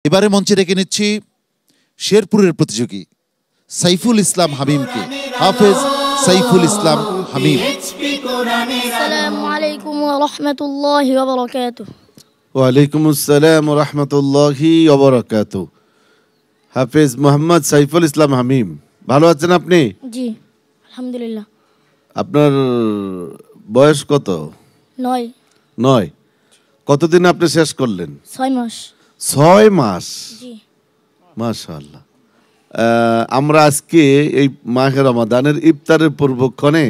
এবারে মঞ্চে ডেকে নিচ্ছি শেরপুরের প্রতিযোগী সাইফুল ইসলাম হামিমকে। হাফেজ সাইফুল ইসলাম হামিম। আসসালামু আলাইকুম ওয়া রাহমাতুল্লাহি ওয়া বারাকাতুহু। ওয়া আলাইকুম আসসালাম ওয়া রাহমাতুল্লাহি ওয়া বারাকাতুহু। হাফেজ মোহাম্মদ সাইফুল ইসলাম হামিম, ভালো আছেন আপনি? জি আলহামদুলিল্লাহ। আপনার বয়স কত? 9। কতদিন আপনি শেষ করলেন? 6 মাস। 6 মাস, জি মাশাআল্লাহ। আমরা আজকে এই মাহে রমাদানের ইফতারের পূর্বক্ষণে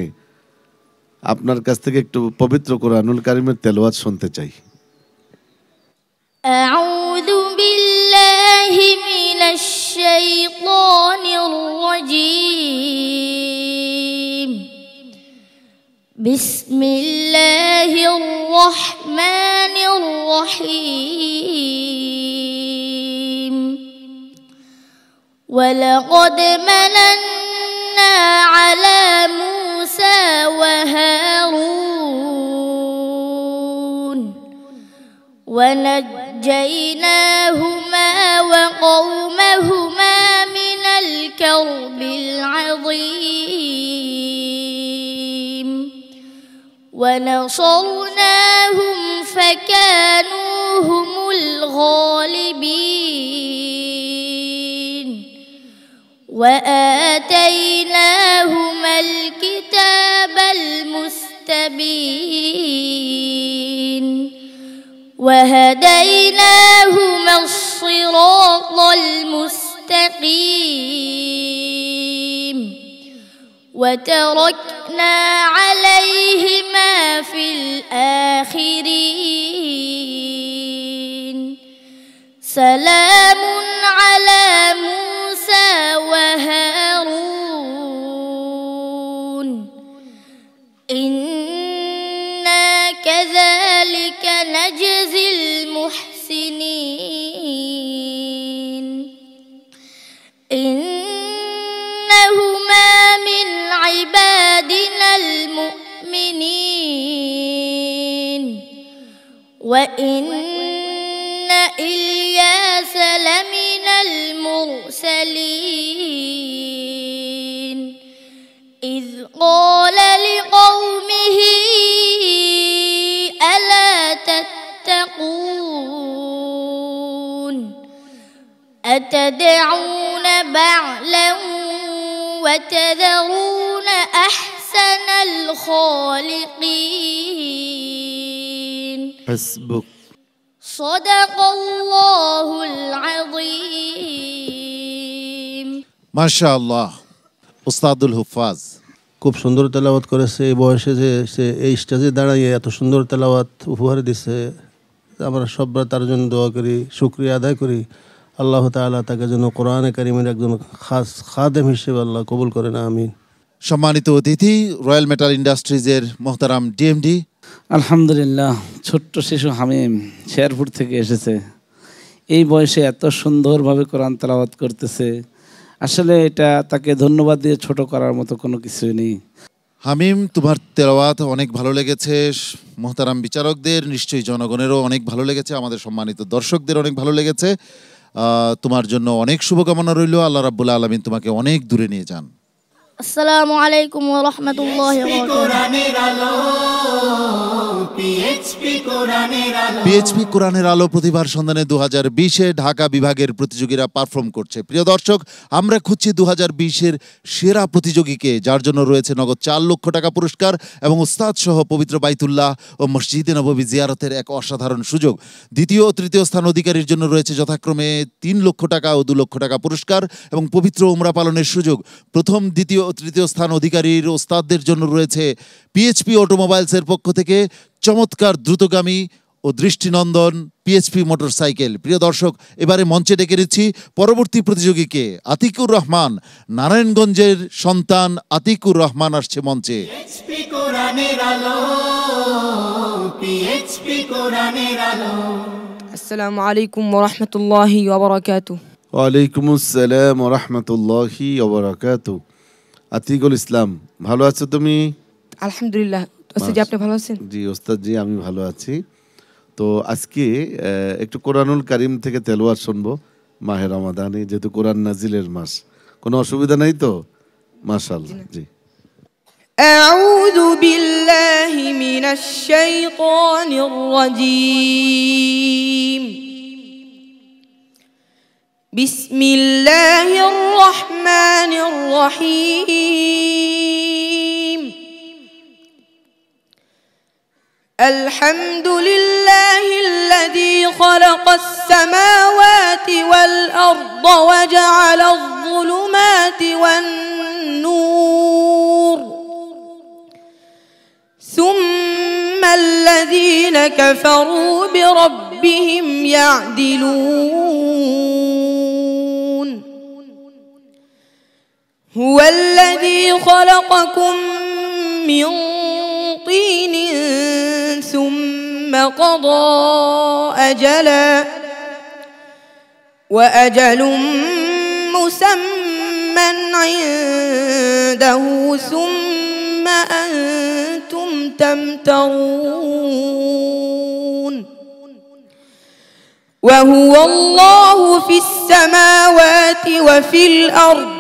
আপনার কাছ থেকে একটু পবিত্র কোরআনুল কারীমের তেলাওয়াত শুনতে চাই। أعوذ بالله من الشيطان الرجيم. بسم الله الرحمن الرحيم. ولقد مننا على موسى وهارون ونجيناهما وقومهما من الكرب العظيم ونصرناهم فكانوا هم الغالبين وآتيناهما الكتاب المستبين وهديناهما الصراط المستقيم وتركنا عليهما في الآخرين. سلام على موسى وهارون إنا كذلك نجزي المحسنين. إنهما من عبادنا المؤمنين وإن إلياس لمن المرسلين إذ قال لقومه ألا تتقون أتدعون بعلا وتذرون أحسن الخالقين. حسبك. صدق الله العظيم. মাশাআল্লাহ। উস্তাদুল হুফাজ খুব সুন্দর তেলাওয়াত করেছে। এই বয়সে যে সে এই স্টেজে দাঁড়িয়ে এত সুন্দর তেলাওয়াত উপহার দিছে, আমরা সবরা তার জন্য দোয়া করি, শুকরিয়া আদায় করি। আল্লাহ তাআলা তাকে যেন কোরআনে কারিমের একজন খাস খাদেম হিসেবে আল্লাহ কবুল করেন, আমিন। সম্মানিত অতিথি রয়্যাল মেটাল ইন্ডাস্ট্রিজের মোহতারাম ডিএমডি। আলহামদুলিল্লাহ, ছোট্ট শিশু হামিম শেরপুর থেকে এসেছে, এই বয়সে এত সুন্দরভাবে কোরআন তেলাওয়াত করতেছে। আসলে এটা তাকে ধন্যবাদ দিয়ে ছোট করার মতো কোনো কিছুই নেই। হামিম, তোমার তেলাওয়াত অনেক ভালো লেগেছে, মোহতারাম বিচারকদের, নিশ্চয়ই জনগণেরও অনেক ভালো লেগেছে, আমাদের সম্মানিত দর্শকদের অনেক ভালো লেগেছে। তোমার জন্য অনেক শুভকামনা রইল। আল্লাহ রাব্বুল আলামিন তোমাকে অনেক দূরে নিয়ে যান। আসসালামু আলাইকুম ওয়া রাহমাতুল্লাহি ওয়া বারাকাতুহু। পিএইচপি কোরআনের আলো প্রতিভার সন্ধানে 2020-এ ঢাকা বিভাগের প্রতিযোগীরা পারফর্ম করছে। প্রিয় দর্শক, আমরা খুঁজছি 2020-এর সেরা প্রতিযোগীকে, যার জন্য রয়েছে নগদ 4 লক্ষ টাকা পুরস্কার এবং উস্তাদ সহ পবিত্র বাইতুল্লাহ ও মসজিদে নববী জিয়ারতের এক অসাধারণ সুযোগ। দ্বিতীয় ও তৃতীয় স্থান অধিকারীর জন্য রয়েছে যথাক্রমে 3 লক্ষ টাকা ও 2 লক্ষ টাকা পুরস্কার এবং পবিত্র উমরা পালনের সুযোগ। প্রথম, দ্বিতীয় ও তৃতীয় স্থান অধিকারীর ওস্তাদদের জন্য রয়েছে পিএইচপি অটোমোবাইলসের পক্ষ থেকে চমৎকার দ্রুতগামী ও দৃষ্টিনন্দন পিএইচপি মোটরসাইকেল। প্রিয় দর্শক, এবারে মঞ্চে ডেকে নিচ্ছি পরবর্তী প্রতিযোগীকে, আতিকুর রহমান। নারায়ণগঞ্জের সন্তান আতিকুর রহমান আসছে মঞ্চে। আসসালামু আলাইকুম ওয়া রাহমাতুল্লাহি ওয়া বারাকাতুহু। ওয়া আলাইকুম আসসালাম ওয়া রাহমাতুল্লাহি ওয়া বারাকাতুহু। আতিকুল ইসলাম, ভালো আছো তুমি? আলহামদুলিল্লাহ। ওস্তাদ জি, আপনি ভালো আছেন? জি ওস্তাদ জি, আমি ভালো আছি। তো আজকে একটু কোরআনুল কারিম থেকে তেলাওয়াত শুনবো মাহে রমাদানে, যেহেতু কোরআন নাজিলের মাস। কোনো অসুবিধা নাই তো? মাশাআল্লাহ। জি। أعوذ بالله من الشيطان الرجيم. بسم الله الرحمن الرحيم. الحمد لله الذي خلق السماوات والأرض وجعل الظلمات والنور ثم الذين كفروا بربهم يعدلون. هو الذي خلقكم من طين ثم قضى أجلا وأجل مسمى عنده ثم أنتم تمترون. وهو الله في السماوات وفي الأرض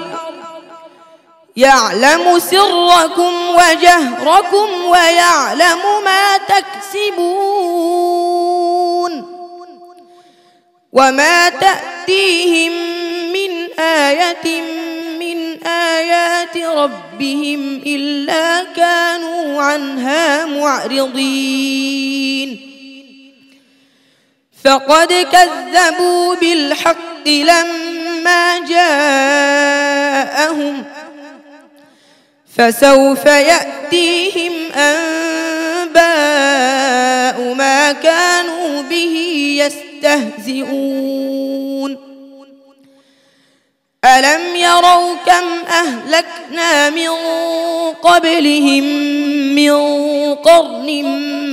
يعلم سركم وجهركم ويعلم ما تكسبون. وما تأتيهم من آية من آيات ربهم إلا كانوا عنها معرضين. فقد كذبوا بالحق لما جاءهم فسوف يأتيهم أنباء ما كانوا به يستهزئون. ألم يروا كم أهلكنا من قبلهم من قرن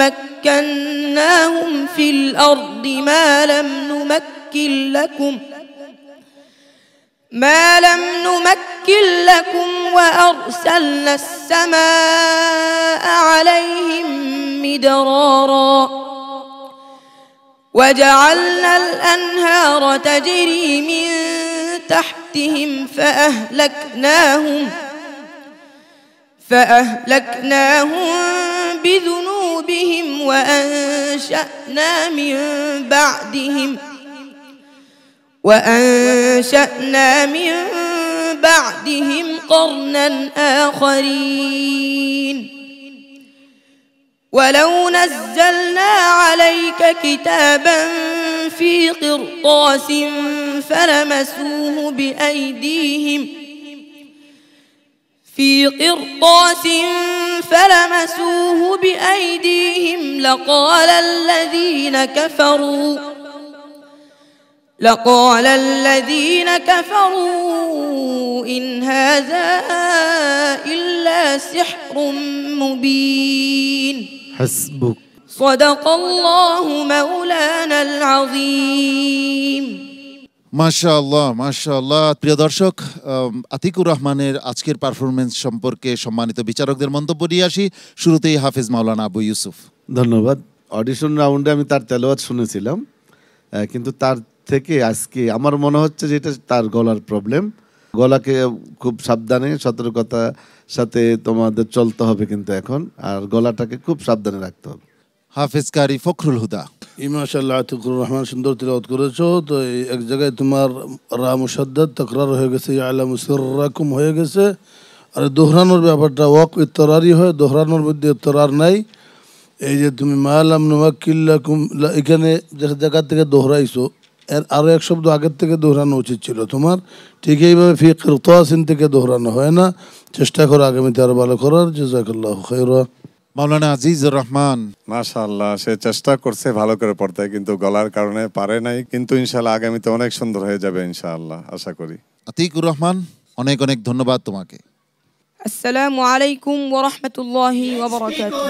مكناهم في الأرض ما لم نمكن لكم وأرسلنا السماء عليهم مدرارا وجعلنا الأنهار تجري من تحتهم فأهلكناهم بذنوبهم وأنشأنا من بعدهم قرنا آخرين. ولو نزلنا عليك كتابا في قرطاس فلمسوه بأيديهم لقال الذين كفروا إن هذا إلا سحر مبين. حسبك. صدق الله مولانا العظيم. মাশাআল্লাহ, মাশাআল্লাহ। প্রিয় দর্শক, আতিকুর রহমানের আজকের পারফরমেন্স সম্পর্কে সম্মানিত বিচারকদের মন্তব্য নিয়ে আসি। শুরুতেই হাফেজ মাওলানা আবু ইউসুফ। ধন্যবাদ। অডিশন রাউন্ডে আমি তার তেলাওয়াত শুনেছিলাম, কিন্তু তার থেকে আজকে আমার মনে হচ্ছে যে এটা তার গলার প্রবলেম। গলাকে খুব সাবধানে সতর্কতার সাথে তোমাদের চলতে হবে কিন্তু এখন, আর গলাটাকে খুব সাবধানে রাখতে হবে। হাফেজ কারি ফখরুল হুদা। মাশাআল্লাহ, আতিকুর রহমান সুন্দর তিলাওয়াত করেছো। তো এক জায়গায় তোমার রা মুশাদ্দাদ তাকরার হয়ে গেছে, ইয়ালামু সিররাকুম হয়ে গেছে। আর দোহরানোর ব্যাপারটা ওয়াক ইত্তরারি হয়, দোহরানোর মধ্যে ইত্তরার নাই। এই যে তুমি মালাম নুমাক্কিল্লাকুম, এখানে যে জায়গা থেকে দোহরাইছো এর আরও এক শব্দ আগের থেকে দোহরানো উচিত ছিল তোমার। ঠিক এইভাবে ফি কিরতাসিন থেকে দোহরানো হয় না। চেষ্টা করো আগামীতে আরো ভালো করার। জাযাকাল্লাহু খায়রা। মাওলানা আজিজুর রহমান। মাশাআল্লাহ, সে চেষ্টা করছে ভালো করে পড়তে, কিন্তু গলার কারণে পারে নাই। কিন্তু ইনশাআল্লাহ আগামীতে অনেক সুন্দর হয়ে যাবে ইনশাআল্লাহ, আশা করি। আতিকুর রহমান, অনেক অনেক ধন্যবাদ তোমাকে। আসসালামু আলাইকুম ওয়া রাহমাতুল্লাহি ওয়া বারাকাতুহু।